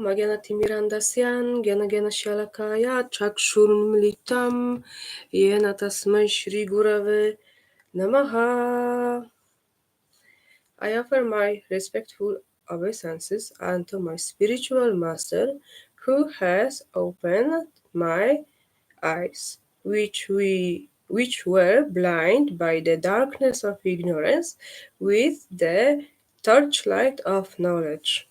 Magyanatimirandasyan Gyanagyanashalakaya Chakshurmilitam Yena Tasmai Shri Gurave Namaha. I offer my respectful obeisances unto my spiritual master who has opened my eyes, which were blind by the darkness of ignorance, with the torchlight of knowledge.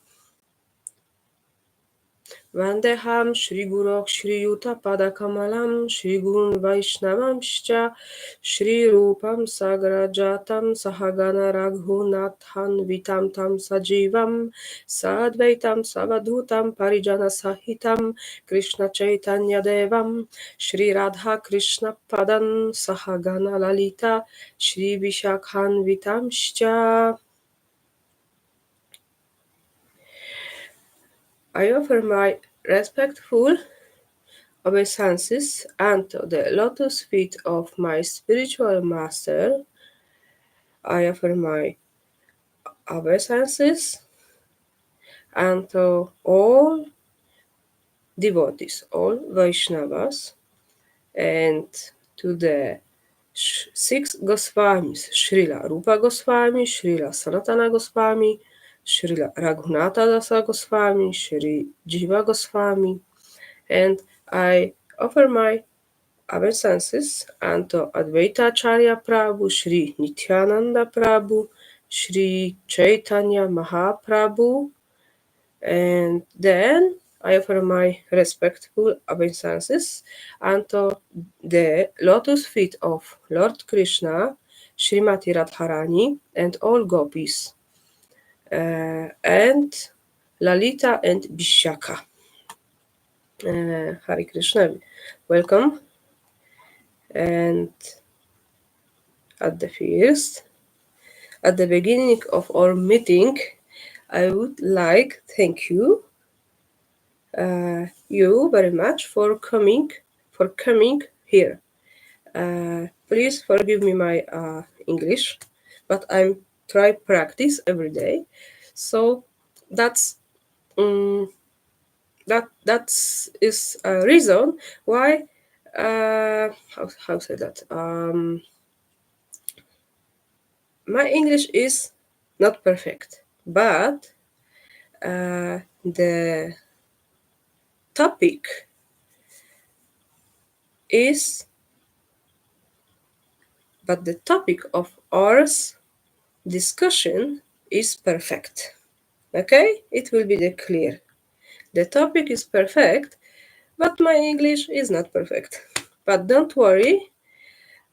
Vandeham Shri Guru Shri Yuta Padakamalam Shri Gurun Vaishnavamscha Shri Rupam Sagrajatam Sahagana Raghunathan Vitam Tam Sajivam Sadvaitam Savadhutam Parijana Sahitam Krishna Chaitanya Devam Shri Radha Krishna Padan Sahagana Lalita Shri Vishakhan Vitamscha. I offer my respectful obeisances unto the lotus feet of my spiritual master. I offer my obeisances unto all devotees, all Vaishnavas, and to the six Goswamis, Srila Rupa Goswami, Srila Sanatana Goswami, Srila Raghunatha Dasa Goswami, Sri Jiva Goswami, and I offer my obeisances unto Advaita Acharya Prabhu, Sri Nityananda Prabhu, Sri Chaitanya Mahaprabhu, and then I offer my respectful obeisances unto the lotus feet of Lord Krishna, Srimati Radharani, and all gopis, and Lalita and Vishaka. Hare Krishna, welcome. And at the beginning of our meeting, I would like thank you very much for coming here. Please forgive me my English, but I'm try practice every day. So that's that is a reason why how say that my English is not perfect, but the topic of our discussion is perfect. Okay, it will be clear. The topic is perfect, but my English is not perfect. But don't worry,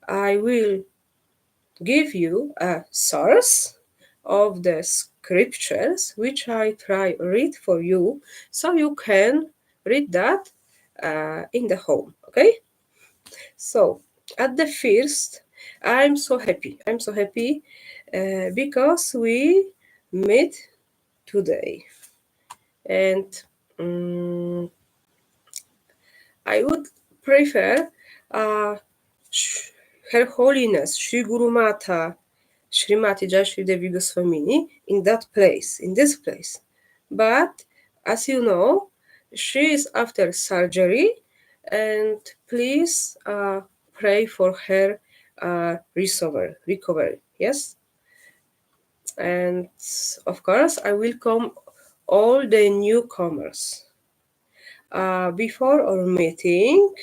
I will give you a source of the scriptures which I try read for you, so you can read that in the home. Okay, so at the first, I'm so happy because we meet today, and I would prefer Her Holiness Sri Guru Mata Srimati Jayashree Devi Goswamini in this place. But as you know, she is after surgery, and please pray for her recovery. Yes, and of course I welcome all the newcomers. Before our meeting,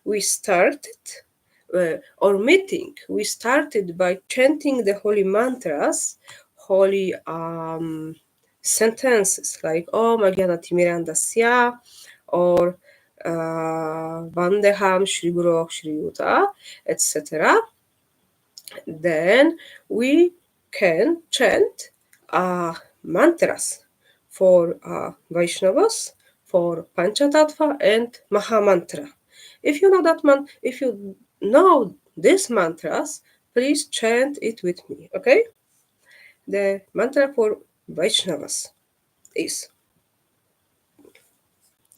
we started by chanting the holy mantras, holy sentences like Om Agyanatimirandasya or Vandeham Shri Guru Shri Yuta, etc. Then we can chant mantras for Vaishnavas, for Panchatattva and Mahamantra. If you know these mantras, please chant it with me, okay? The mantra for Vaishnavas is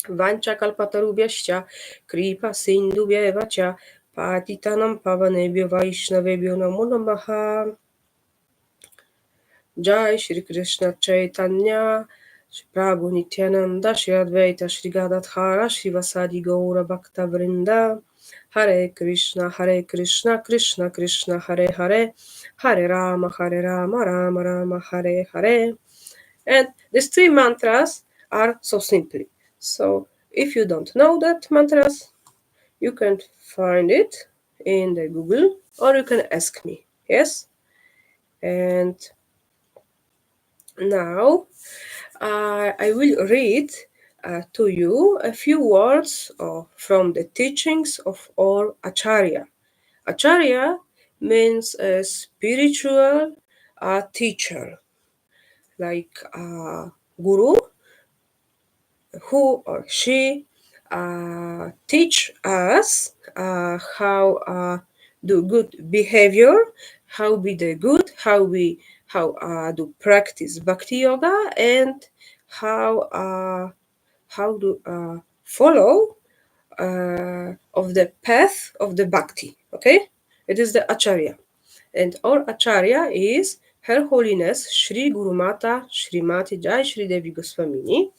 Vanchakalpatarubhyascha Kripa Sindhubhyeva cha Patitanam Pavanebhyo Vaishnavebhyo Namo Namaha. Jai Shri Krishna Chaitanya Shri Prabhu Nityananda, Shri Advaita, Shri Gadadhara, Shri Vasadi Gaura Bhakta Vrinda, Hare Krishna, Krishna Krishna, Hare Hare, Hare Rama, Rama Rama, Hare Hare. And these three mantras are so simple. So if you don't know that mantras, you can find it in the Google or you can ask me. Yes? And now I will read to you a few words from the teachings of our Acharya. Acharya means a spiritual teacher, like guru, who or she teach us how do good behavior, how be the good, how do practice bhakti yoga, and how to follow of the path of the bhakti. Okay, it is the acharya, and our acharya is Her Holiness Shri Guru Mata Srimati Jai Shri Devi Goswamini,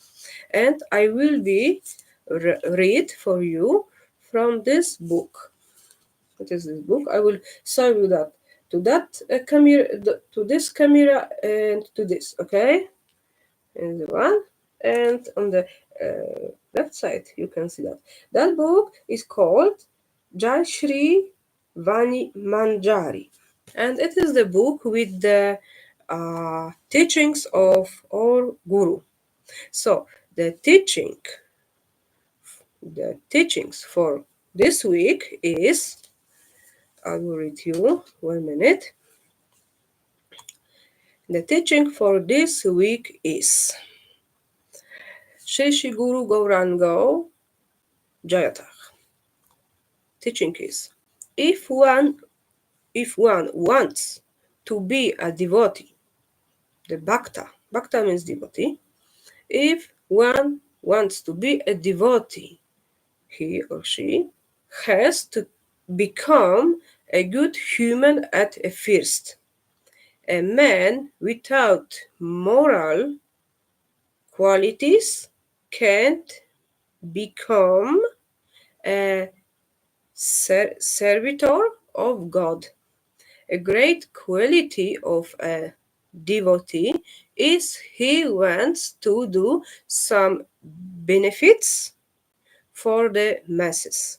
and I will be read for you from this book. What is this book? I will show you that to that camera, to this camera, and to this. Okay, and the one, and on the left side you can see that that book is called Jai Shri Vani Manjari, and it is the book with the teachings of our guru. So the teachings for this week is, I will read you 1 minute. The teaching for this week is Shri Shri Guru Gaurango Jayata. Teaching is, if one wants to be a devotee, the bhakta means devotee. If one wants to be a devotee, he or she has to become a good human at a first. A man without moral qualities can't become a servitor of God. A great quality of a devotee is he wants to do some benefits for the masses.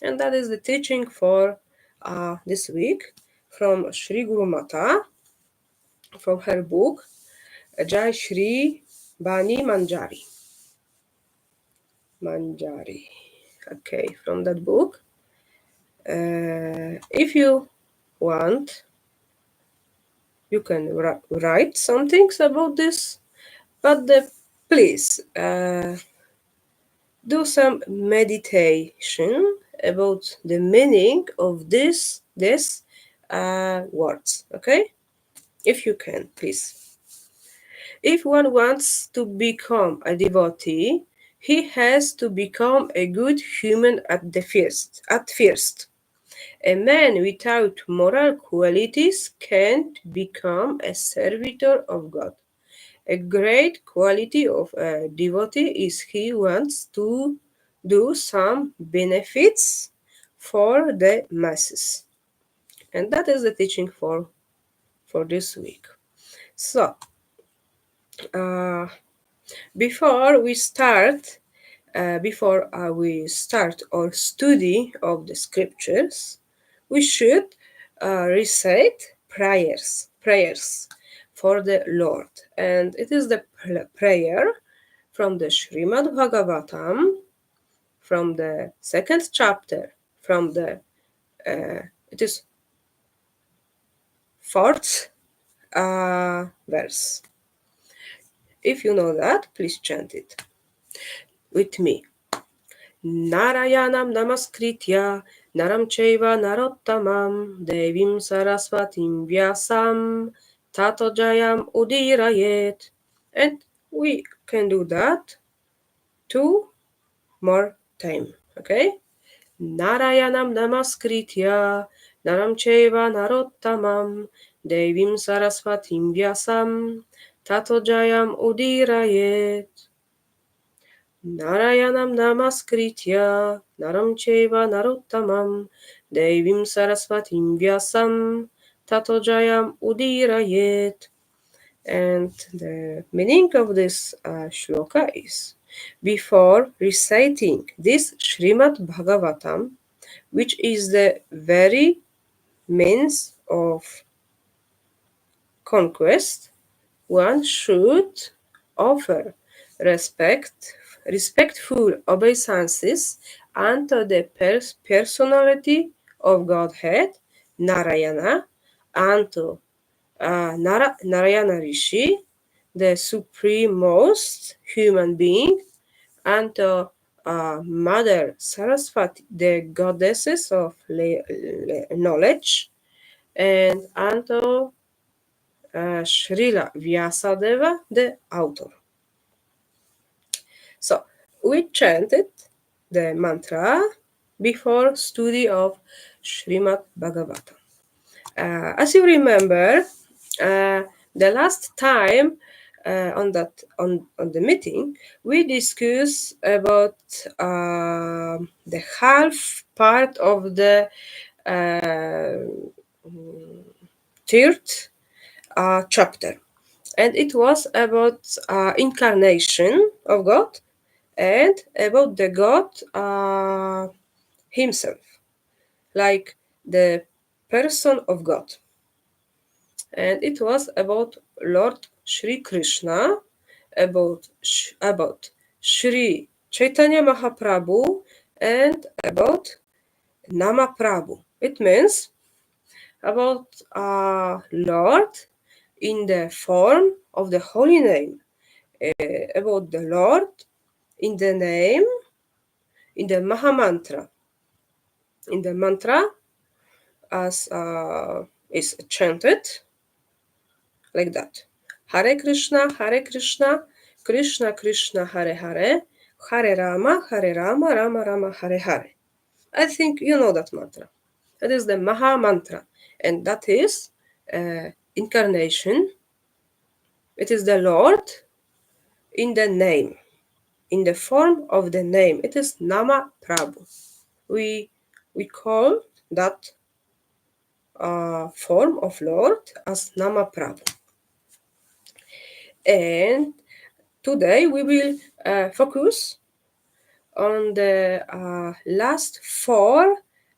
And that is the teaching for this week from Sri Guru Mata, from her book Jai Shri Bani Manjari. Okay, from that book. If you want, you can write some things about this, but please do some meditation about the meaning of these words. Okay, if you can, please. If one wants to become a devotee, he has to become a good human at first. A man without moral qualities can't become a servitor of God. A great quality of a devotee is he wants to do some benefits for the masses. And that is the teaching for this week. So, before we start our study of the scriptures, we should recite prayers for the Lord. And it is the prayer from the Srimad Bhagavatam, from the second chapter, from the it is fourth verse. If you know that, please chant it with me. Narayanam namaskritya naram chaiva narottamam devim saraswatim vyasam tato jayam udirayet. And we can do that 2 more time. Okay? Narayanam namaskritya naram chaiva narottamam devim saraswatim vyasam tato jayam udirayet. Narayanam namaskritya naram cheva narottamam devim sarasvatim vyasam tato jayam udirayet. And the meaning of this shloka is: before reciting this Srimad Bhagavatam, which is the very means of conquest, one should offer respectful obeisances unto the personality of Godhead, Narayana, unto Narayana Rishi, the supremost human being, unto Mother Saraswati, the goddesses of knowledge, and unto Srila Vyasadeva, the author. So we chanted the mantra before study of Srimad Bhagavatam. As you remember, the last time on the meeting, we discussed about the half part of the uh, third chapter, and it was about incarnation of God and about the God himself, like the person of God. And it was about Lord Sri Krishna, about Sri Chaitanya Mahaprabhu, and about Nama Prabhu. It means about Lord in the form of the holy name, about the Lord in the name, in the Maha Mantra, in the mantra as is chanted like that. Hare Krishna, Krishna Krishna, Hare Hare, Hare Rama, Rama Rama, Hare Hare. I think you know that mantra. That is the Maha Mantra, and that is incarnation. It is the Lord in the name, in the form of the name. It is Nama Prabhu. We call that form of Lord as Nama Prabhu. And today we will focus on the last four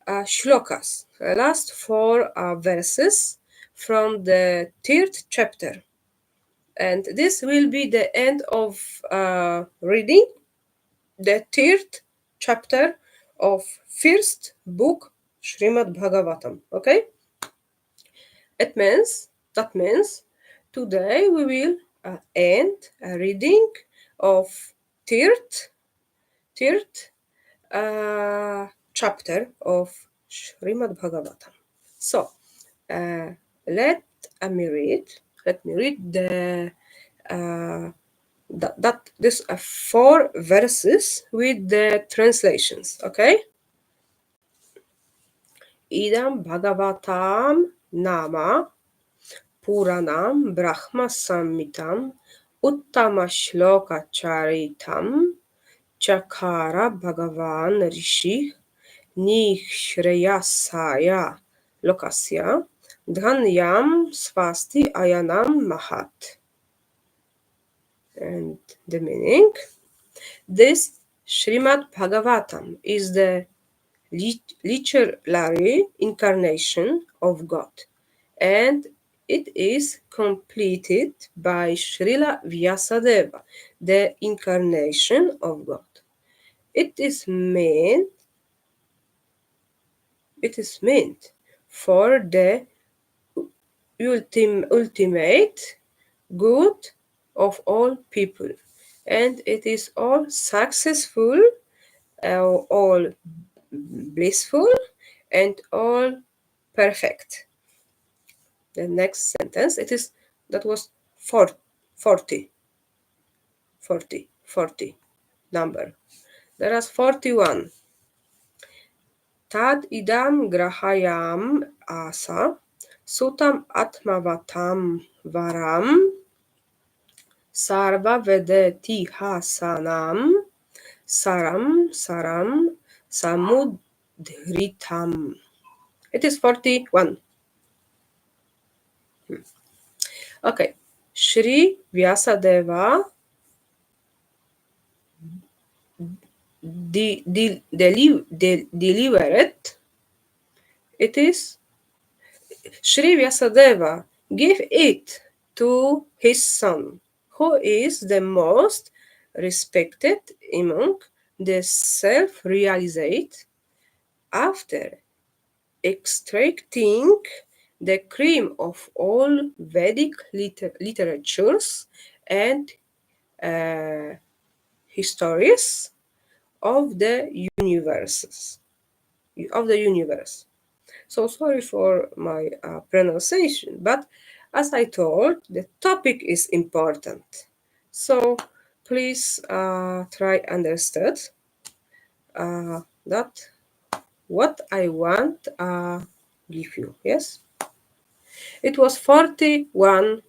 shlokas, last four verses from the third chapter. And this will be the end of reading the third chapter of first book Srimad Bhagavatam. Okay? That means today we will end a reading of third chapter of Srimad Bhagavatam. So uh, let me read. Let me read the that this four verses with the translations. Okay. Idam Bhagavatam Nama Puranam Brahma Samhitam Uttama Shloka Charitam Chakara Bhagavan Rishi Nishreyasaya Lokasya Dhanyam Swasti Ayanam Mahat. And the meaning: this Srimad Bhagavatam is the literary incarnation of God, and it is completed by Srila Vyasadeva, the incarnation of God. It is meant for the ultimate good of all people, and it is all successful, all blissful, and all perfect. The next sentence, that was 40 number. There is 41. Tad idam grahayam asa sutam atmavatam varam Sarva vedeti hasanam saram saram samudhritam. It is 41. Okay. Shri Vyasadeva delivered. It is Shri Vyasadeva gave it to his son, who is the most respected among the self-realized, after extracting the cream of all Vedic literatures and uh, histories of the universe. So sorry for my pronunciation, but as I told, the topic is important. So please try understand that what I want give you. Yes, it was 41,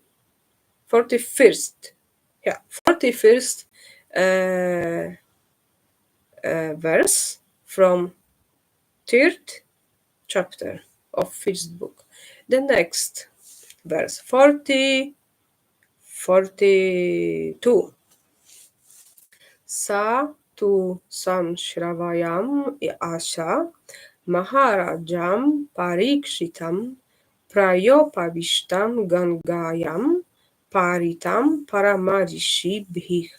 41st. Yeah, 41st uh, verse from third chapter of first book. The next verse 42. Sa tu samshravayam asha Maharajam Parikshitam Prayopavishtam Gangayam Paritam Paramarishibhih.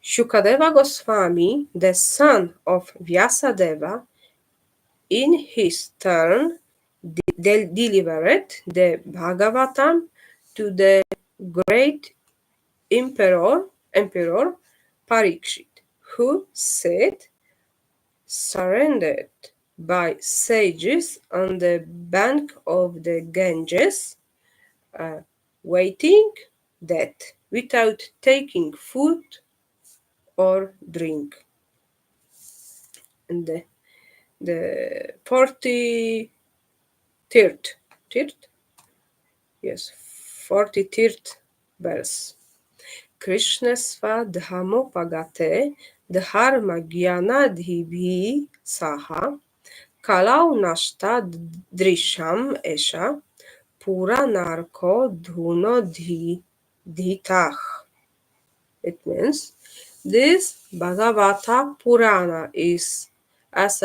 Shukadeva Goswami, the son of Vyasadeva, in his turn delivered the Bhagavatam to the great Emperor Parikshit, who said, surrendered by sages on the bank of the Ganges, waiting death without taking food or drink. And the 43rd, yes, 43rd verse. Krishna Svadhamopagate dharma gyana dhibhi saha kalau nashta drisham esha pura narko dhuno dhitach. It means this Bhagavata Purana is as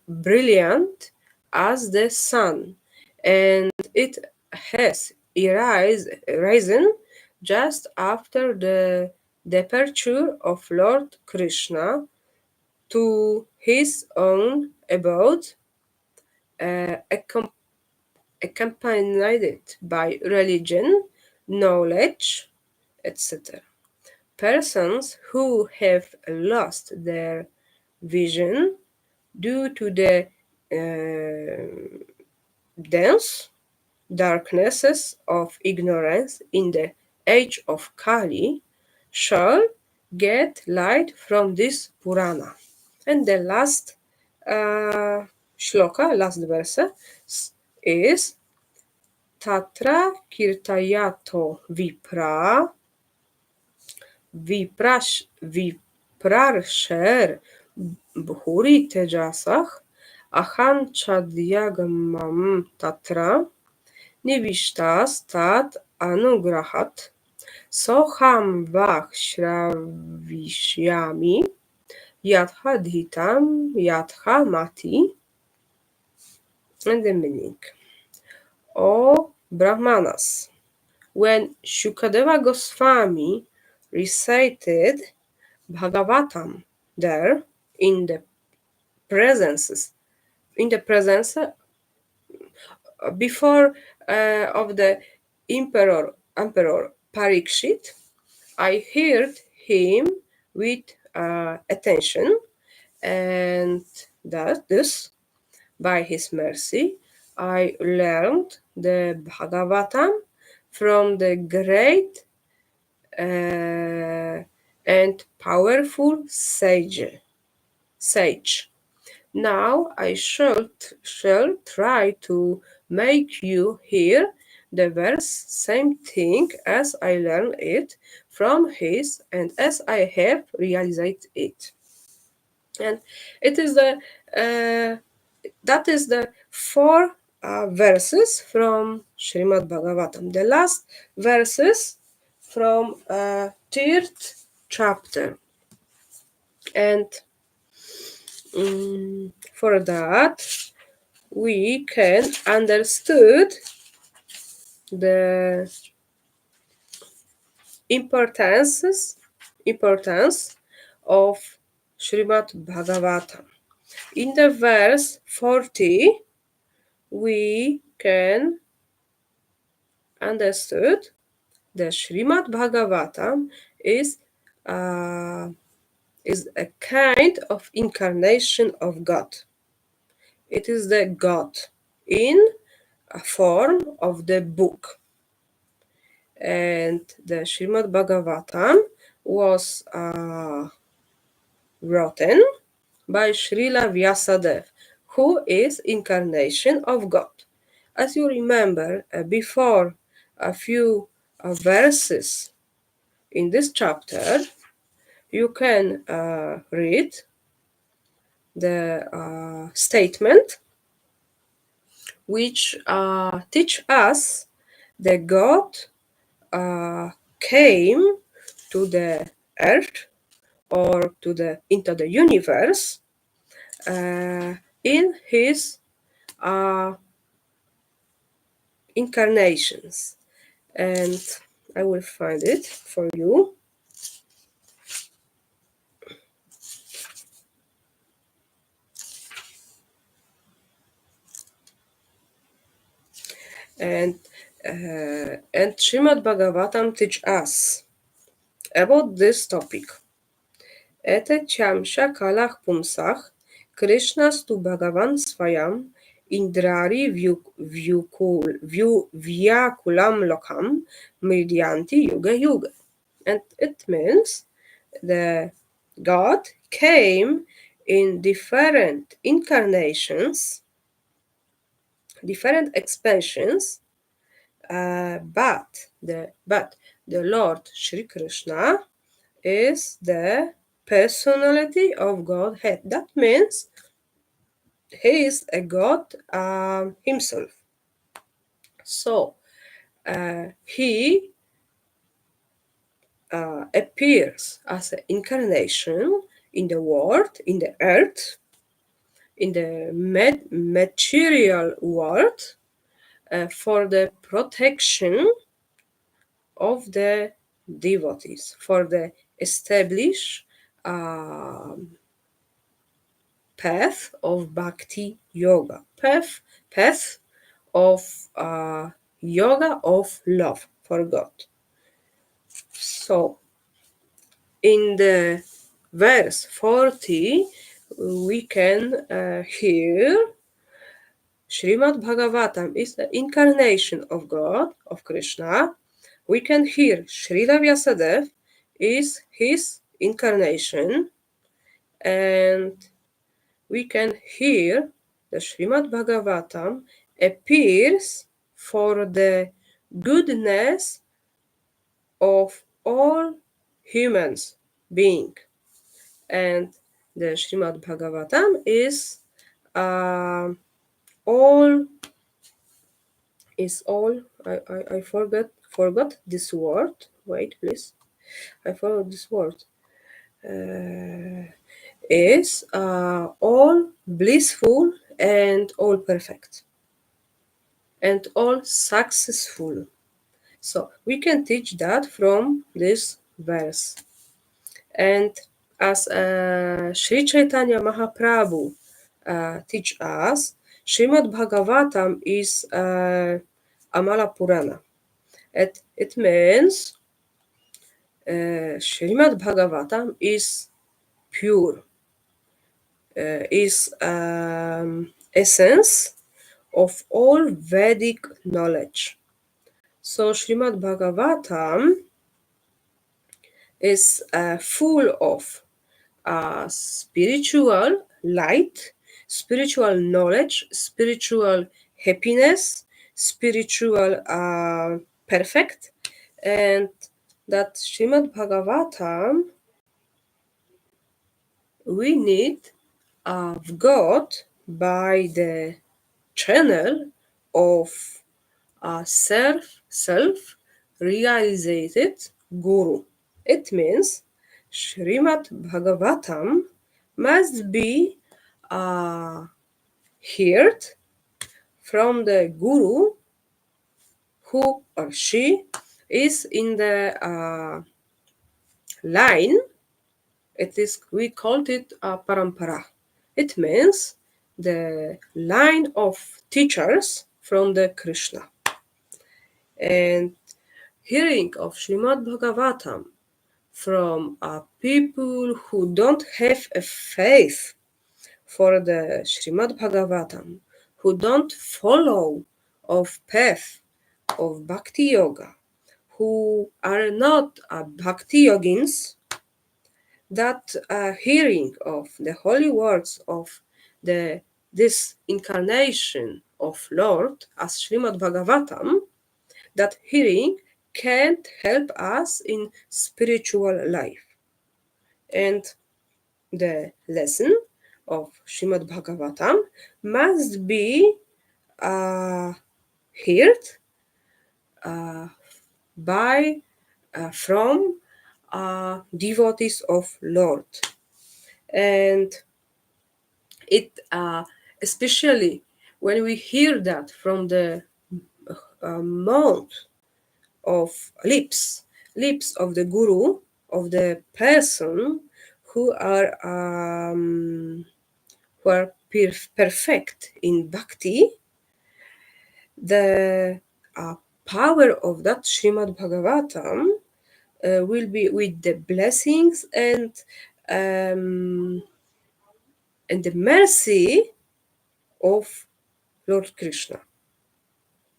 brilliant as the sun, and it has risen just after the departure of Lord Krishna to his own abode, accompanied by religion, knowledge, etc. Persons who have lost their vision due to the dense darknesses of ignorance in the age of Kali shall get light from this Purana. And the last shloka, last verse, is Tatra Kirtayato Viprasher Bhuri Tejasach Aham Chadyagamam Tatra Nivishtas Tat Anugrahat Soham Vach Shravishyami Yatha Dhitam Yatha Mati. And the meaning. O Brahmanas, when Shukadeva Goswami recited Bhagavatam there in the presence before of the emperor Parikshit, I heard him with attention, and thus by his mercy I learned the Bhagavatam from the great and powerful sage. Now I shall try to make you hear the verse same thing as I learned it from his and as I have realized it. And it is the that is the four verses from Srimad Bhagavatam, the last verses from third chapter. And for that we can understood the importance of Srimad Bhagavatam. In the verse 40, we can understood that Srimad Bhagavatam uh, is a kind of incarnation of God. It is the God in a form of the book. And the Srimad Bhagavatam was written by Srila Vyasadeva, who is incarnation of God. As you remember, before a few verses in this chapter, you can read the statement which teach us that God came to the earth or into the universe in his uh, incarnations. And I will find it for you. And Srimad Bhagavatam teach us about this topic. Etetyamsha kalah pumsach Krishnastu Bhagavan Swayam Indrari Vyakulam Lokam Mridyanti Yuga Yuga. And it means the God came in different incarnations, different expansions, but the Lord Shri Krishna is the personality of Godhead. That means he is a God himself. So he appears as an incarnation in the world, in the earth, in the material world for the protection of the devotees, for the established path of bhakti yoga, path of yoga of love for God. So in the verse 40, we can hear Srimad Bhagavatam is the incarnation of God, of Krishna. We can hear Srila Vyasadeva is his incarnation, and we can hear the Srimad Bhagavatam appears for the goodness of all humans being. And the Srimad Bhagavatam is all I forgot this word. Wait, please. I forgot this word. Is all blissful and all perfect and all successful. So we can teach that from this verse. And as Sri Chaitanya Mahaprabhu teach us, Srimad Bhagavatam is Amala Purana. It means Srimad Bhagavatam is pure, is essence of all Vedic knowledge. So Srimad Bhagavatam is full of spiritual light, spiritual knowledge, spiritual happiness, spiritual perfect, and that Srimad Bhagavatam we need of God by the channel of a self realized guru. It means Srimad Bhagavatam must be uh, heard from the guru who or she is in the line. It is we called it parampara. It means the line of teachers from the Krishna. And hearing of Srimad Bhagavatam from people who don't have a faith for the Srimad Bhagavatam, who don't follow of path of Bhakti Yoga, who are not Bhakti Yogins, that hearing of the holy words of the this incarnation of Lord as Srimad Bhagavatam, that hearing can't help us in spiritual life. And the lesson of Srimad Bhagavatam must be uh, heard uh, by from devotees of Lord, and it especially when we hear that from the mouth of lips of the guru, of the person who are perfect in bhakti, the power of that Srimad Bhagavatam will be with the blessings um, and the mercy of Lord Krishna.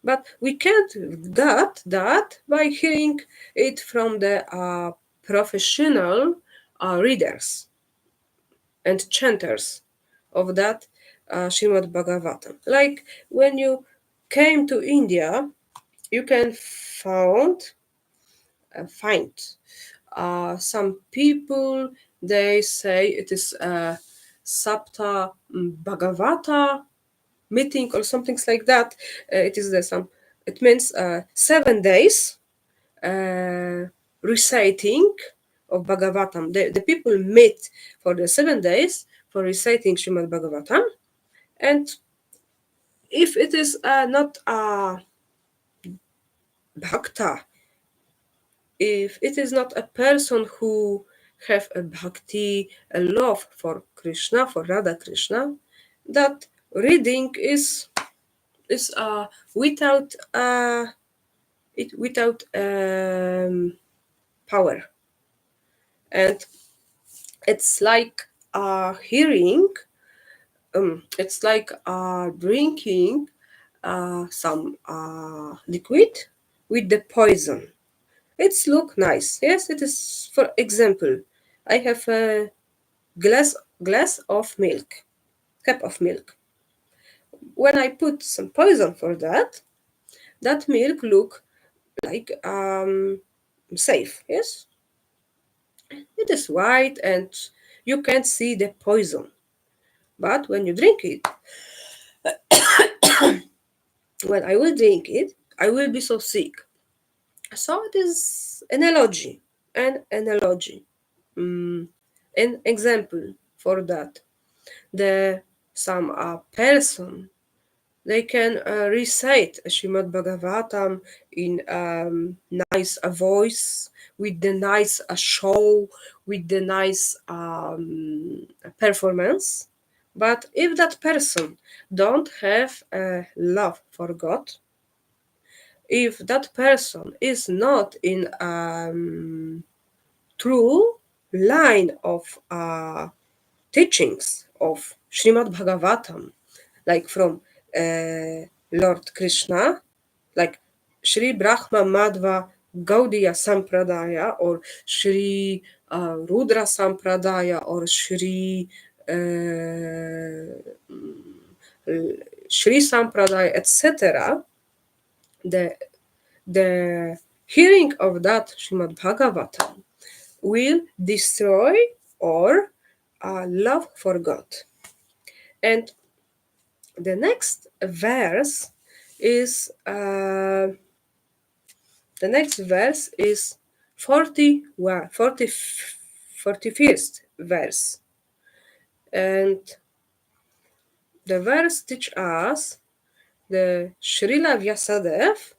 But we can't get that by hearing it from the professional readers and chanters of that Srimad Bhagavatam. Like when you came to India, you can find some people, they say it is a Sapta Bhagavata meeting or something like that. It is the some. It means 7 days uh, reciting of Bhagavatam. The people meet for the 7 days for reciting Srimad Bhagavatam, and if it is not a bhakta, if it is not a person who have a bhakti, a love for Krishna, for Radha Krishna, that reading is without without power, and it's like hearing. It's like drinking some liquid with the poison. It's look nice. Yes, it is. For example, I have a glass of milk, cup of milk. When I put some poison for that, that milk look like safe. Yes, it is white and you can't see the poison. But when you drink it, when I will drink it, I will be so sick. So it is an analogy, mm, an example for that. The some person they can recite Srimad Bhagavatam in nice voice, with the nice show, with the nice performance. But if that person don't have a love for God, if that person is not in true line of teachings of Srimad Bhagavatam, like from Lord Krishna, like Sri Brahma Madhva Gaudiya Sampradaya or Sri Rudra Sampradaya or Sri Sampradaya, etc. The the hearing of that Srimad Bhagavatam will destroy our love for God. And the next verse is uh, the next verse is 41st verse, and the verse teach us the Srila Vyasadev,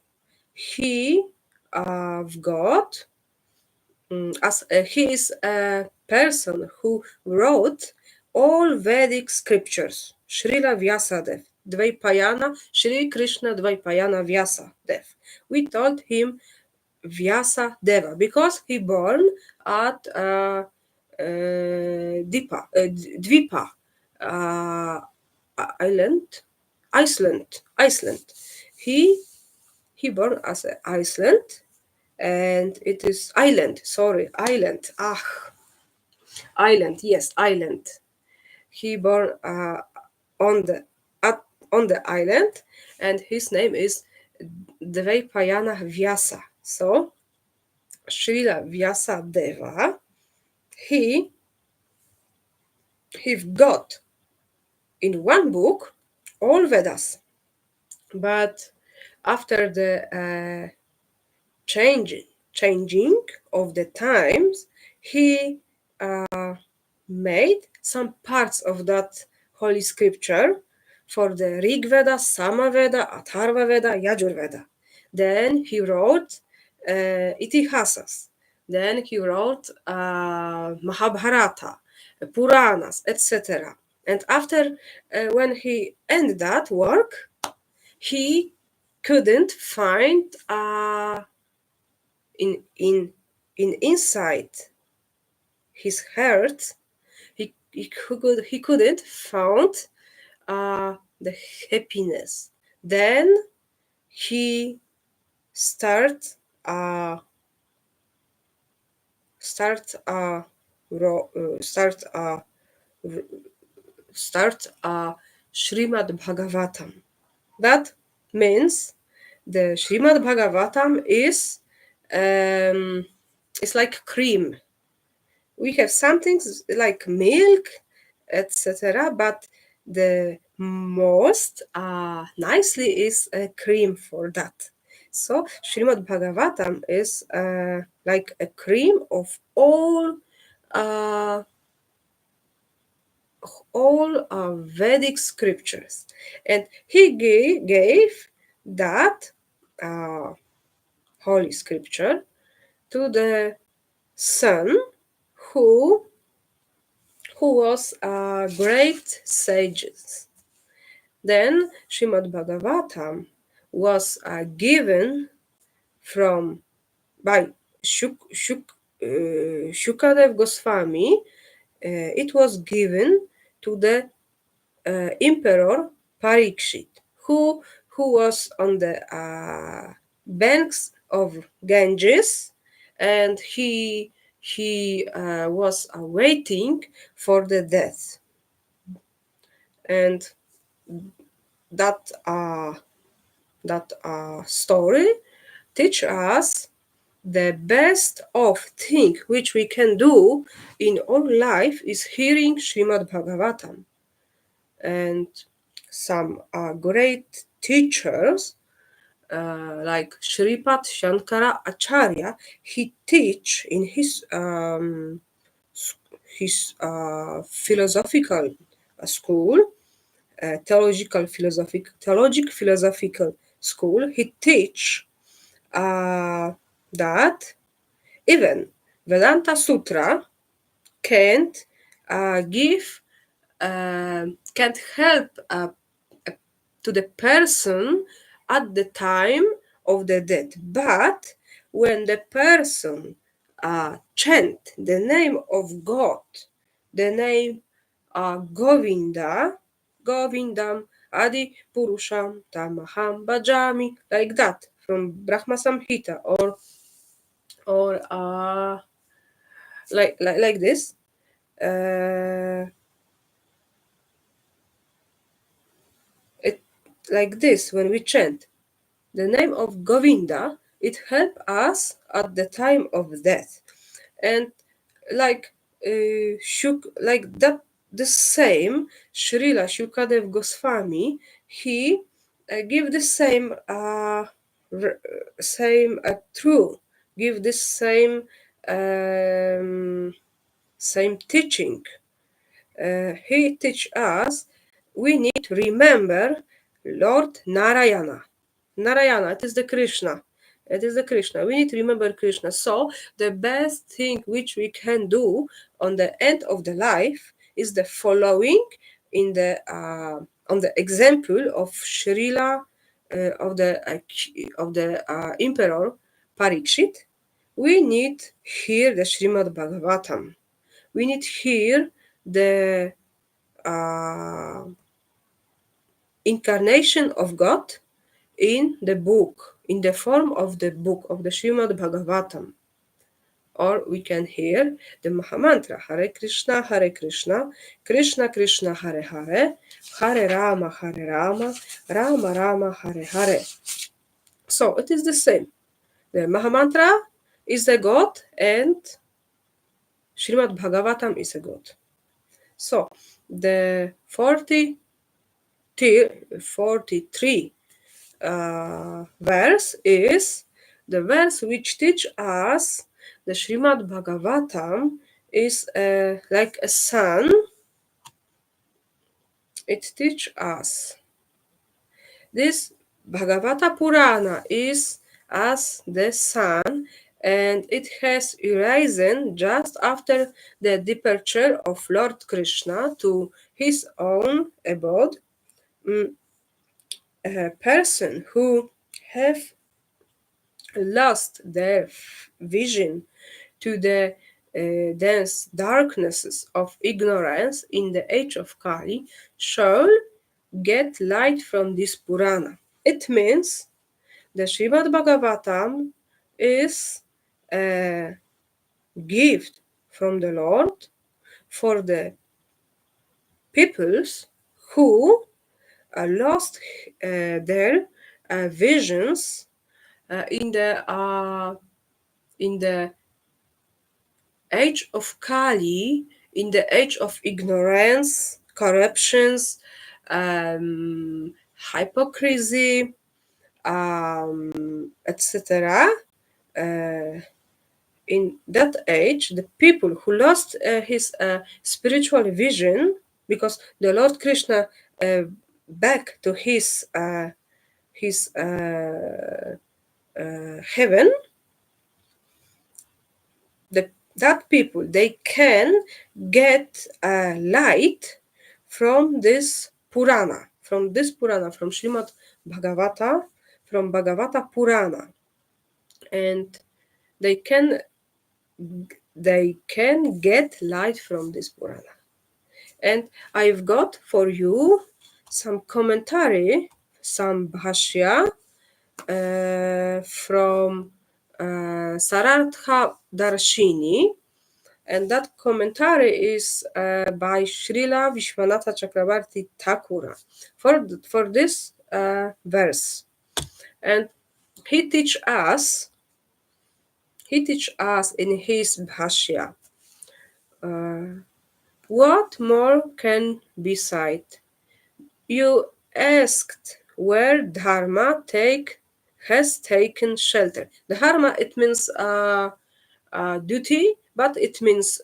he of God, as he is a person who wrote all Vedic scriptures. Srila Vyasadev, Dvaipayana, Shri Krishna Dvaipayana Vyasadev. We told him Vyasa Deva because he born at Dvipa uh, island, Iceland. He he born as a Iceland, and it is island. Sorry, island. Island. Yes, island. He born on the at, on the island, and his name is Dvaipayana Vyasa. So Srila Vyasa Deva, he he got in one book all Vedas, but after the changing of the times, he made some parts of that holy scripture for the Rig Veda, Samaveda, Atharva Veda, Yajur Veda. Then he wrote Itihasas. Then he wrote Mahabharata, Puranas, etc. And after, when he ended that work, he couldn't find in in inside his heart, he couldn't found the happiness. Then he start uh, start ro- start start Srimad Bhagavatam. That means the Srimad Bhagavatam is it's like cream. We have something like milk, etc. But the most nicely is cream for that. So Srimad Bhagavatam is like a cream of uh, all Vedic scriptures, and he gave that uh, holy scripture to the son who was great sages. Then Srimad Bhagavatam was given from by Shukadev Goswami. It was given to the Emperor Parikshit, who was on the banks of Ganges, and he was waiting for the death, and that story teach us the best of thing which we can do in our life is hearing Srimad Bhagavatam. And some great teachers like Shripad Shankara Acharya, he teach in his school, theologic philosophical school. He teach that even Vedanta Sutra can't give can't help to the person at the time of the death. But when the person chant the name of God, the name Govindam Adi Purusham Tamaham Bhajami, like that from Brahma Samhita, or like this. It like this when we chant the name of Govinda, it helped us at the time of death. And like like that, the same Srila Shukadev Goswami, he give the same true, give this um, same teaching. He teach us we need to remember Lord Narayana. Narayana, it is the Krishna. It is the Krishna. We need to remember Krishna. So the best thing which we can do on the end of the life is the following in the on the example of Srila of the Emperor Parikshit. We need here the Srimad Bhagavatam. We need here the uh, incarnation of God in the book, in the form of the book of the Srimad Bhagavatam. Or we can hear the Mahamantra Hare Krishna, Krishna Krishna, Hare Hare, Hare Rama, Rama Rama, Hare Hare. So it is the same. The Mahamantra is the God and Srimad Bhagavatam is a God. So the 43 verse is the verse which teach us the Srimad Bhagavatam is like a sun. It teach us this Bhagavata Purana is as the sun, and it has arisen just after the departure of Lord Krishna to his own abode. A person who have lost their vision to the dense darknesses of ignorance in the age of Kali shall get light from this Purana. It means the Srimad Bhagavatam is a gift from the Lord for the peoples who lost their visions in the age of Kali, in the age of ignorance, corruptions, hypocrisy, etc. In that age, the people who lost his spiritual vision, because the Lord Krishna back to his heaven, that people they can get light from this Purana, from Srimad Bhagavata, from Bhagavata Purana, and they can get light from this Purana. And I've got for you some commentary, some bhashya from Sarartha Darshini, and that commentary is by Srila Vishwanatha Chakravarti Thakura for this verse. And he teach us in his bhashya what more can be said. You asked where dharma has taken shelter. The dharma, it means duty, but it means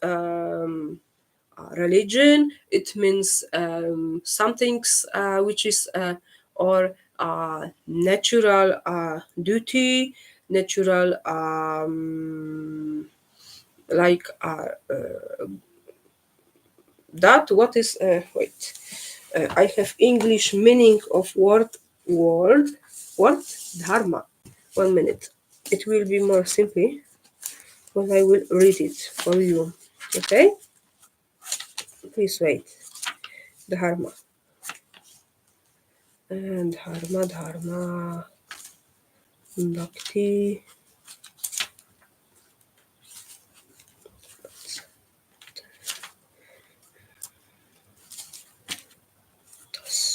religion. It means something which is or natural duty, natural like that. What is wait? I have English meaning of word dharma. 1 minute. It will be more simply when I will read it for you. Okay? Please wait. Dharma. And dharma. Bhakti.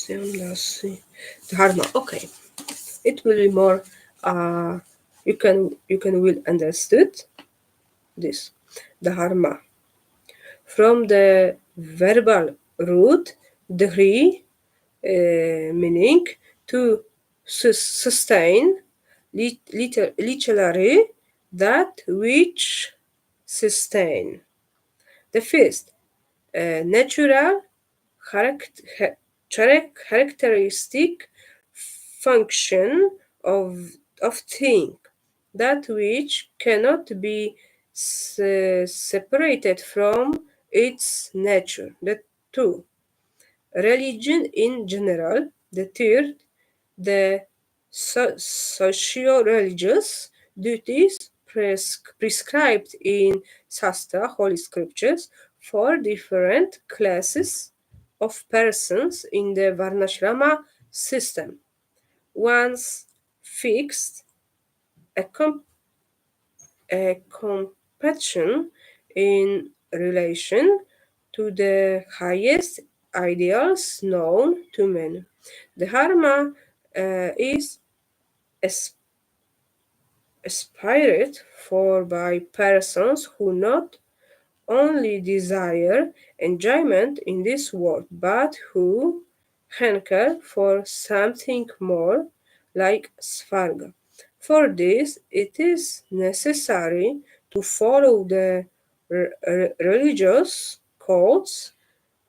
Dasi. Dharma. Okay. It will be more you can will understood this dharma from the verbal root dhri, meaning to sustain, literally that which sustain. The first natural characteristic function of thing, that which cannot be separated from its nature. The two, religion in general. The third, the socio-religious duties prescribed in Shastra, holy scriptures, for different classes of persons in the Varnashrama system. Once fixed, a, a competition in relation to the highest ideals known to men. The Dharma is aspired for by persons who not only desire enjoyment in this world, but who hanker for something more, like Svarga. For this, it is necessary to follow the religious codes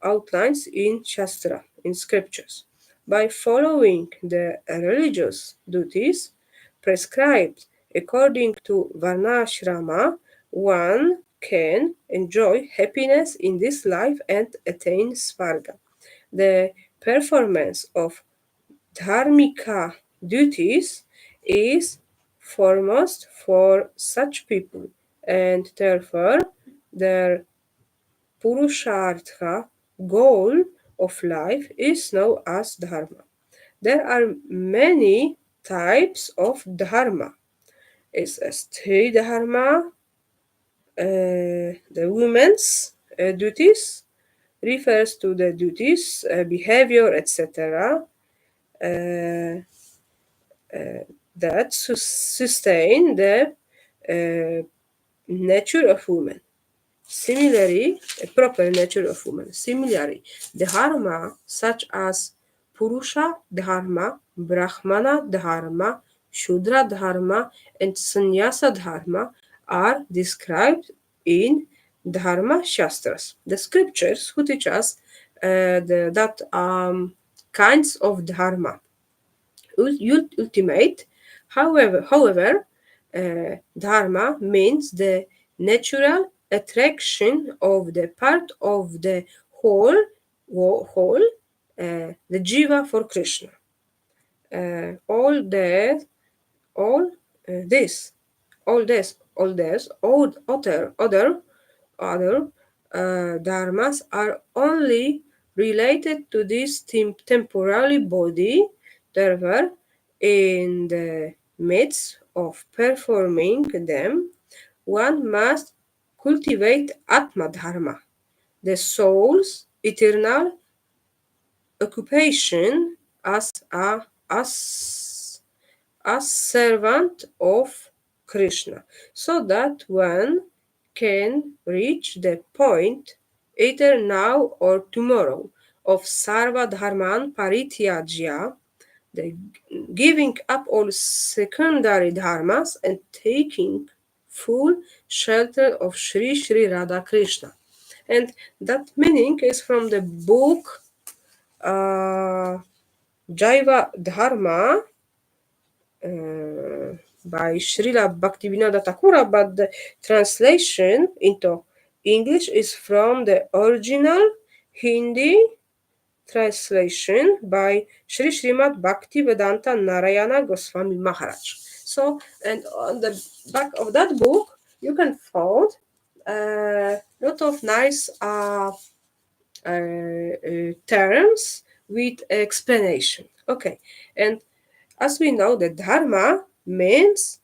outlines in Shastra, in scriptures. By following the religious duties prescribed according to Varnashrama, one can enjoy happiness in this life and attain Svarga. The performance of dharmika duties is foremost for such people, and therefore their Purushartha, goal of life, is known as dharma. There are many types of dharma. It's a stay dharma, the women's duties refers to the duties, behavior, etc. Uh, that sustain the uh, nature of woman. Similarly, a proper nature of woman. Similarly, dharma such as Purusha Dharma, Brahmana Dharma, Shudra Dharma, and Sannyasa Dharma are described in Dharma Shastras, the scriptures who teach us that kinds of dharma ultimate. However, dharma means the natural attraction of the part of the whole, the jiva for Krishna. All this, all other dharmas are only related to this temporary body. Therefore, in the midst of performing them, one must cultivate Atma Dharma, the soul's eternal occupation as as servant of Krishna, so that one can reach the point, either now or tomorrow, of Sarva Dharman Parityajya, the giving up all secondary dharmas and taking full shelter of Sri Sri Radha Krishna. And that meaning is from the book Jaiva Dharma by Srila Bhaktivinoda Thakura, but the translation into English is from the original Hindi translation by Srimad Bhaktivedanta Narayana Goswami Maharaj. So, and on the back of that book, you can find a lot of nice terms with explanation. Okay, and as we know, the dharma means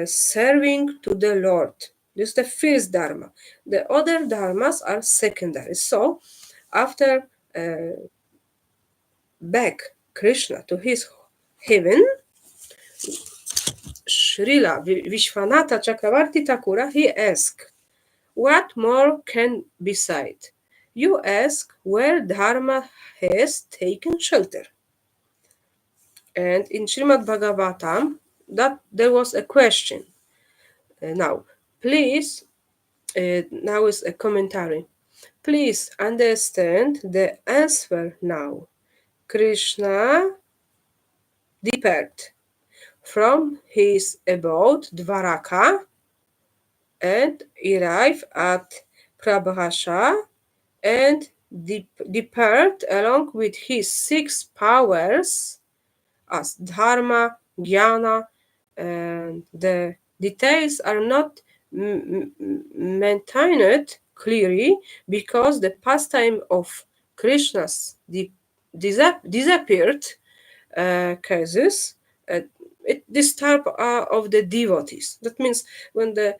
serving to the Lord. This is the first dharma. The other dharmas are secondary. So, after back Krishna to his heaven, Srila Vishwanatha Chakravarti Thakura, he asked, what more can be said? You ask where Dharma has taken shelter. And in Srimad Bhagavatam, that there was a question. Now, please, now is a commentary. Please understand the answer now. Krishna departed from his abode Dvaraka and arrived at Prabhasha and depart along with his six powers as dharma, jnana, and the details are not maintained clearly because the pastime of Krishna's disappeared cases uh, it disturb of the devotees. That means when the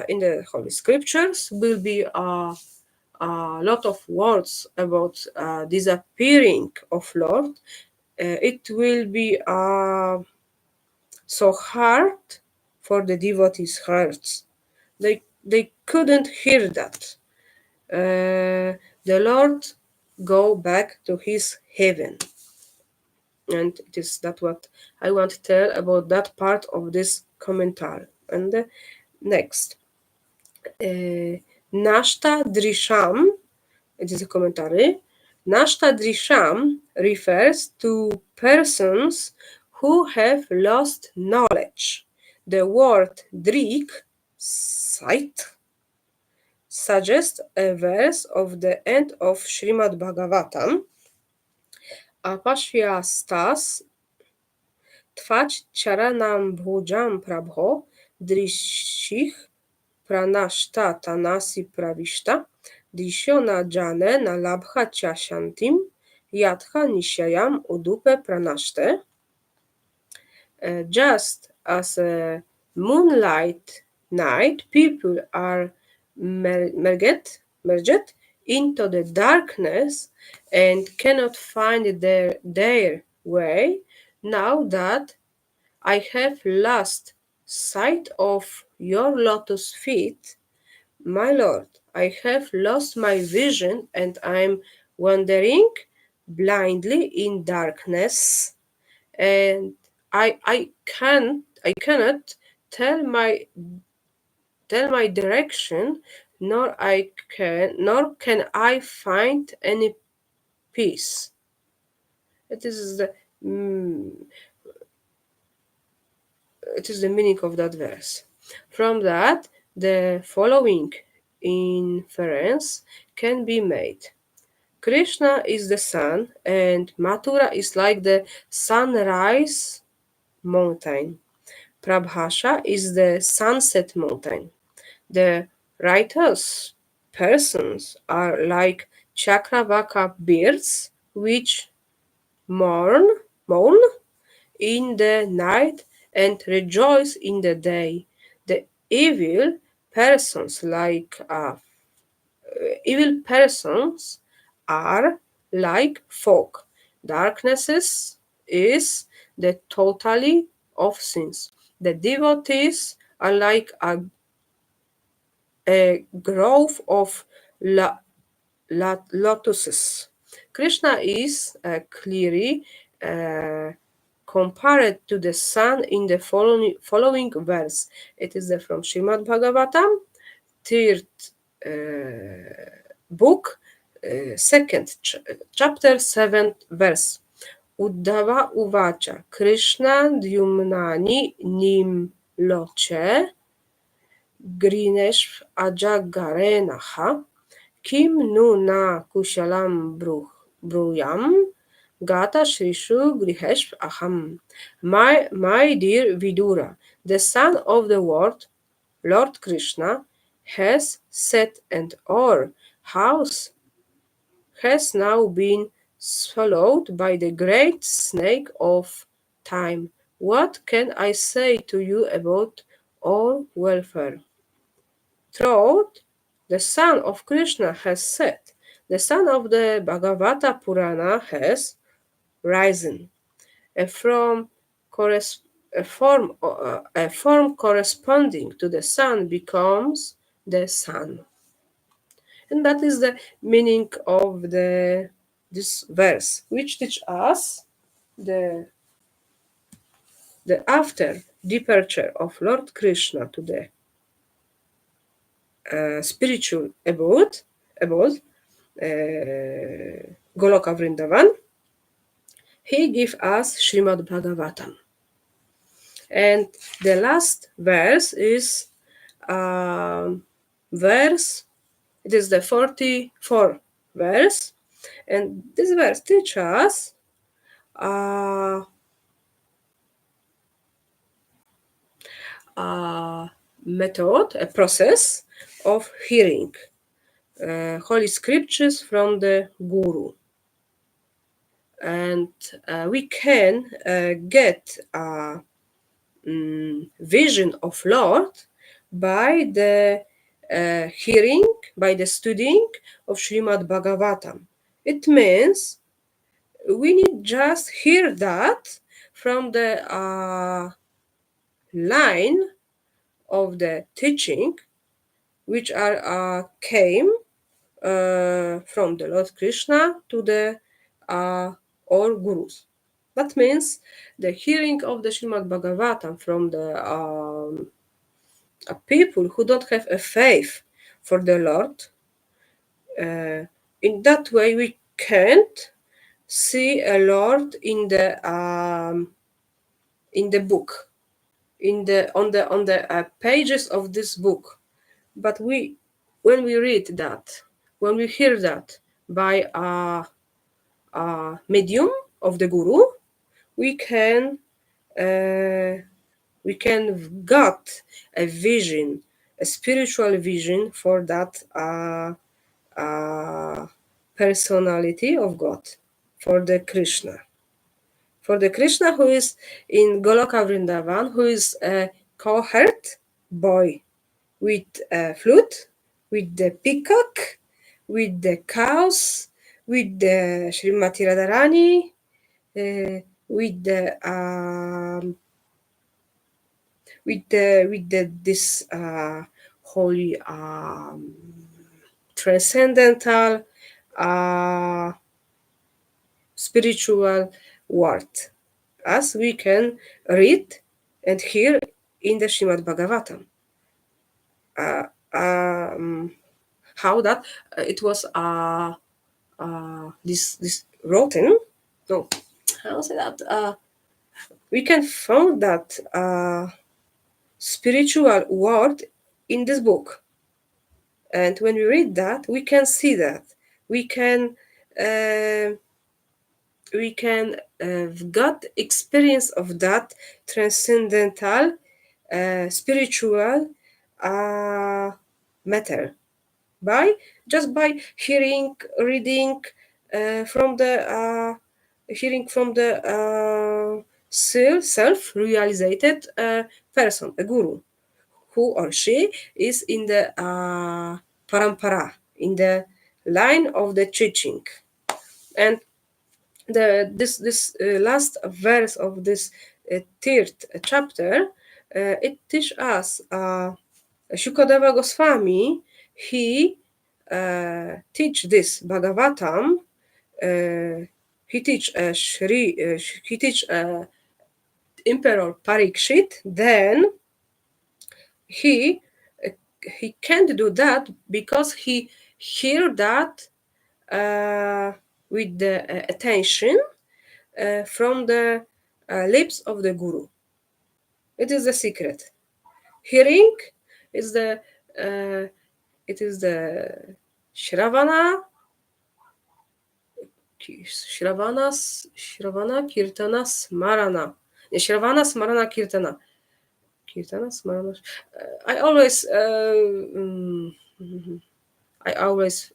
in the holy scriptures will be a lot of words about disappearing of Lord, it will be so hard for the devotees' hearts. They couldn't hear that. The Lord go back to his heaven. And it is that what I want to tell about that part of this commentary. And next, Nashta Drisham, it is a commentary. Nashta Drisham refers to persons who have lost knowledge. The word drik, sight, suggests a verse of the end of Srimad Bhagavatam, Apashyastas Tvach charanam bhujam prabho drishich pranashta tanasi pravishta dishyo na jane na labha chashantim yatha nishayam udupe pranashte. Just as a moonlight night, people are merged into the darkness and cannot find their way. Now that I have lost sight of your lotus feet, my Lord, I have lost my vision and I'm wandering blindly in darkness, and I cannot tell my direction, nor can I find any peace. It is the mm, it is the meaning of that verse. From that, the following inference can be made. Krishna is the sun, and Mathura is like the sunrise mountain. Prabhasha is the sunset mountain. The righteous persons are like Chakravaka birds which mourn in the night and rejoice in the day. The evil persons are like fog. Darknesses is the totality of sins. The devotees are like a grove of lotuses. Krishna is clearly uh, compared to the sun in the following verse. It is from Srimad Bhagavatam, third book, second chapter, seventh verse. Uddhava Uvacha Krishna Dyumnani Nim Loche Grinesh Ajagarenaha Kim nu na kushalam bruyam gata shrishu grihesh aham. My dear Vidura, the son of the Lord Krishna, has set, and our house has now been swallowed by the great snake of time. What can I say to you about our welfare? Throat, the son of Krishna has set, the son of the Bhagavata Purana has risen. a form, a form corresponding to the sun becomes the sun. And that is the meaning of this verse, which teach us the, the after departure of Lord Krishna to the spiritual abode, Goloka Vrindavan, he give us Srimad Bhagavatam. And the last verse is verse, it is the 44th verse, and this verse teaches us a method, a process of hearing holy scriptures from the Guru. And we can get a vision of Lord by the hearing, by the studying of Srimad Bhagavatam. It means we need just hear that from the line of the teaching, which are came from the Lord Krishna to the all gurus. That means the hearing of the Srimad Bhagavatam from the people who don't have a faith for the Lord. In that way, we can't see a Lord in the book, in the on the pages of this book. But when we read that, when we hear that by a medium of the Guru, we can got a vision, a spiritual vision for that personality of God, for the Krishna. For the Krishna who is in Goloka Vrindavan, who is a cowherd boy with a flute, with the peacock, with the cows, with the Srimati Radharani, with the this holy transcendental spiritual word, as we can read and hear in the Srimad Bhagavatam. How that it was this written, no, how say that, we can find that spiritual word in this book, and when we read that, we can see that we can got experience of that transcendental spiritual matter by just by hearing, reading from the hearing from the self-realized person, a guru, who or she is in the parampara, in the line of the teaching. And this last verse of this third chapter, it teaches us Shukadeva Goswami, he teach this Bhagavatam, he teach he teach Emperor Parikshit, then he can't do that because he hear that with the attention from the lips of the Guru. It is the secret. Hearing is the it is the Shravana, Kirtana, Smarana. Shravana, Smarana, Kirtana. Kirtana, Smarana. I always, I always,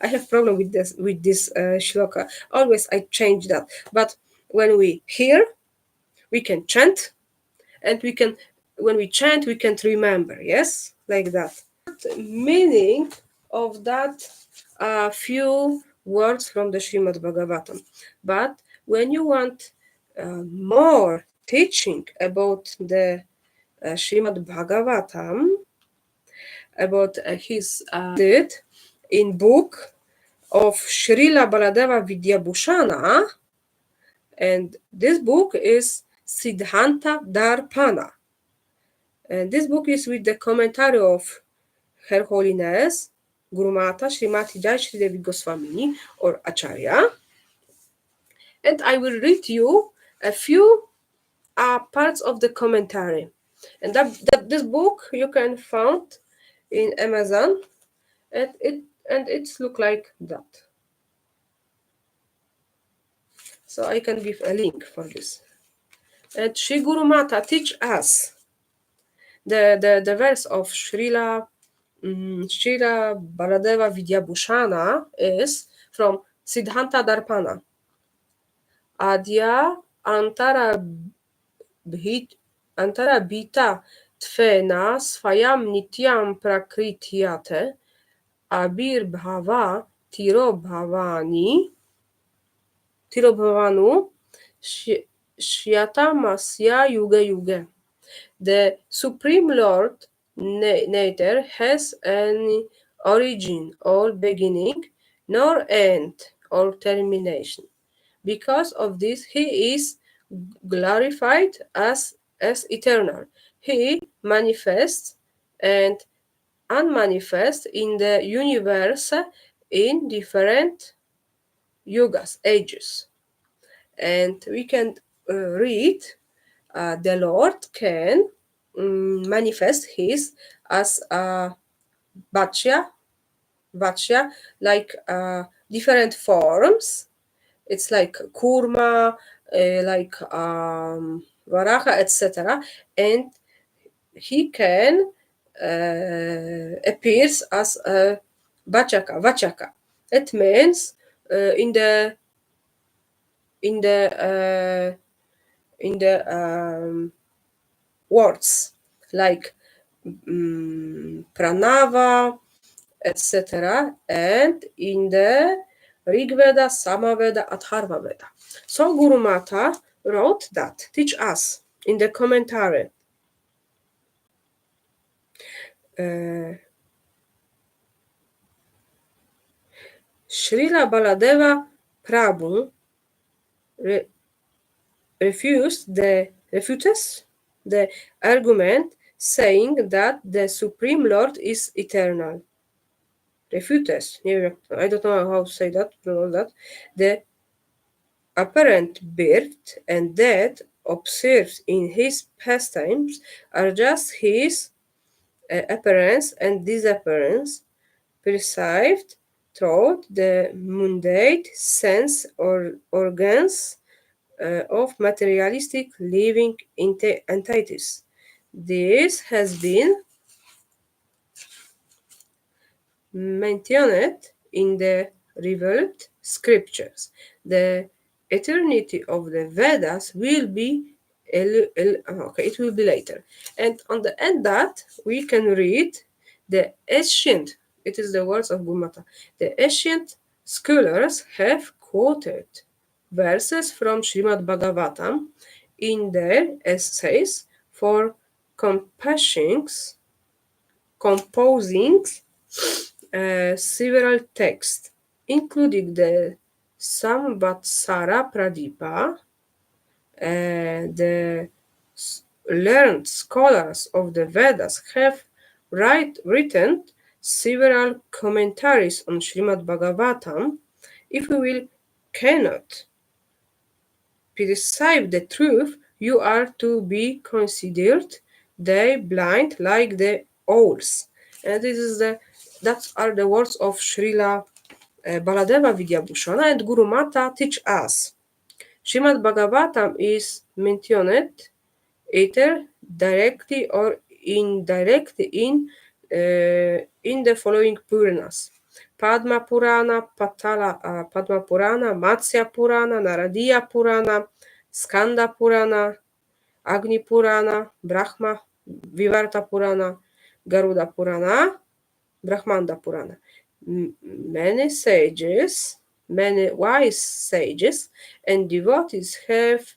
I have problem with this shloka. Always I change that. But when we hear, we can chant, and we can, when we chant, we can remember. Yes, like that. Meaning of that few words from the Srimad Bhagavatam. But when you want more teaching about the Srimad Bhagavatam, about his did in book of Srila Baladeva Vidyabhushana, and this book is Siddhanta Darpana. And this book is with the commentary of Her Holiness Guru Mata Srimati Jai Shri Devi Goswamini or Acharya. And I will read you a few parts of the commentary. And this book you can find in Amazon, and it's look like that. So I can give a link for this. And Sri Guru Mata teach us the verse of Srila Baladeva Vidyabhushana is from Siddhanta Darpana. Adya antara bhita tvena svayam nityam prakrityate abir bhava tirobhavanu shyatamasya yuga yuga. The Supreme Lord neither has any origin or beginning, nor end or termination. Because of this, he is glorified as eternal. He manifests and unmanifest in the universe in different yugas, ages. And we can read the Lord can manifest his as a Vachya, like different forms. It's like Kurma, like Varaha, etc. And he can appears as a Vachaka. It means in the words like pranava, etc. And in the Rigveda, Samaveda, Atharva Veda. So Guru Mata wrote that, teach us in the commentary. Srila Baladeva Prabhu refutes the argument saying that the Supreme Lord is eternal. Refutes, I don't know how to say that, the apparent birth and death observed in his pastimes are just his appearance and disappearance perceived through the mundane sense or organs of materialistic living entities. This has been maintained in the revealed scriptures. The eternity of the Vedas will be it will be later. And on the end that we can read the ancient, it is the words of Gumata, the ancient scholars have quoted verses from Srimad Bhagavatam in their essays for composing several texts, including the Samvatsara Pradipa. The learned scholars of the Vedas have written several commentaries on Srimad Bhagavatam. If we cannot perceive the truth, you are to be considered they blind like the owls. And that are the words of Srila Baladeva Vidyabhushana, and Guru Mata teach us. Srimad Bhagavatam is mentioned either directly or indirectly in the following Puranas: Padma Purana, Padma Purana, Matsya Purana, Naradiya Purana, Skanda Purana, Agni Purana, Brahma Vivarta Purana, Garuda Purana, Brahmanda Purana. Many wise sages and devotees have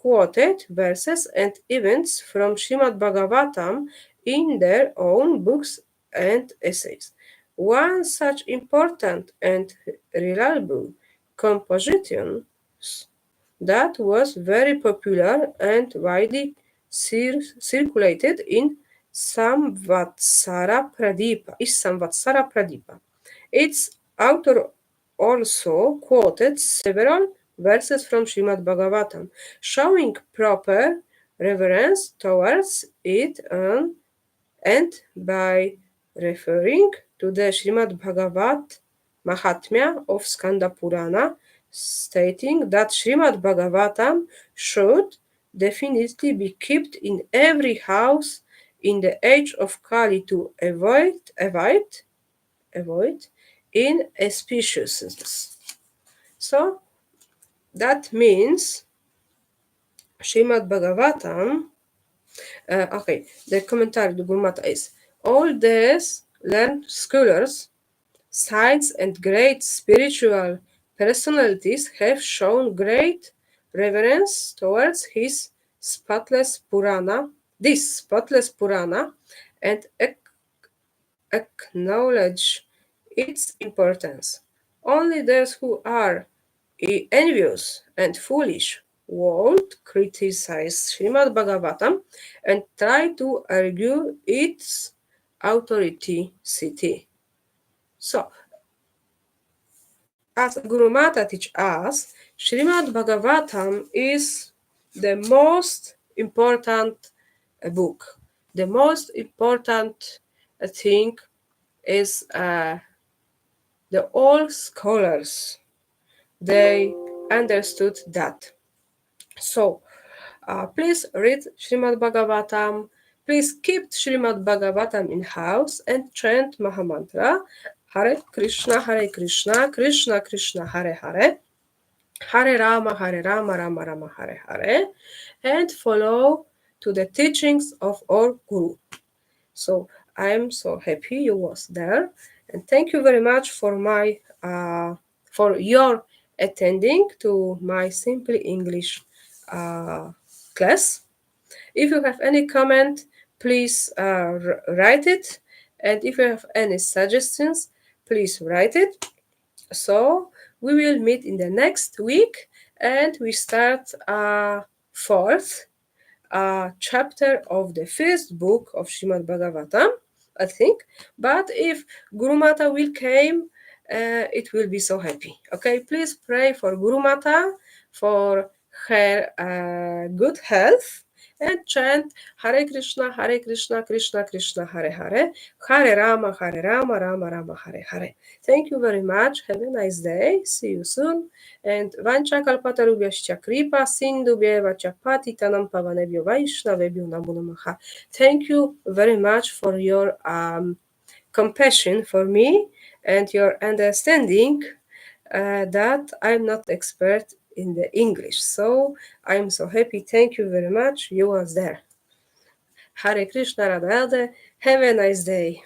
quoted verses and events from Srimad Bhagavatam in their own books and essays. One such important and reliable composition that was very popular and widely circulated in Samvatsara Pradipa is Samvatsara Pradipa. Its author also quoted several verses from Srimad Bhagavatam, showing proper reverence towards it and by referring to the Srimad Bhagavat Mahatmya of Skanda Purana, stating that Srimad Bhagavatam should definitely be kept in every house in the age of Kali to avoid inauspiciousness. So that means Srimad Bhagavatam. Okay, the commentary to Gurmata is all these learned scholars, saints, and great spiritual personalities have shown great reverence towards this spotless Purana, and acknowledge its importance. Only those who are envious and foolish would criticize Srimad Bhagavatam and try to argue its authority. So, as Guru Mata teach us, Srimad Bhagavatam is the most important book. The most important thing is the all scholars. They understood that. So, please read Srimad Bhagavatam. Please keep Srimad Bhagavatam in house and chant Mahamantra. Hare Krishna, Krishna Krishna, Hare Hare. Hare Rama, Rama Rama, Hare Hare. And follow to the teachings of our Guru. So I'm so happy you was there, and thank you very much for your attending to my Simply English class. If you have any comment, please write it, and if you have any suggestions, please write it. So we will meet in the next week, and we start fourth chapter of the first book of Srimad Bhagavatam, I think. But if Guru Mata will come, it will be so happy. Okay, please pray for Guru Mata for her good health and chant Hare Krishna, Krishna Krishna, Hare Hare, Hare Rama, Rama Rama, Hare Hare. Thank you very much. Have a nice day. See you soon. And Vancha Kalpatarubhyascha Kripa Sindhu Bheva Pati Tanam Pavanebhyo Vaishnavebhyo Namo Namaha. Thank you very much for your compassion for me and your understanding that I'm not expert in the English. So I'm so happy. Thank you very much. You was there. Hare Krishna Radha. Have a nice day.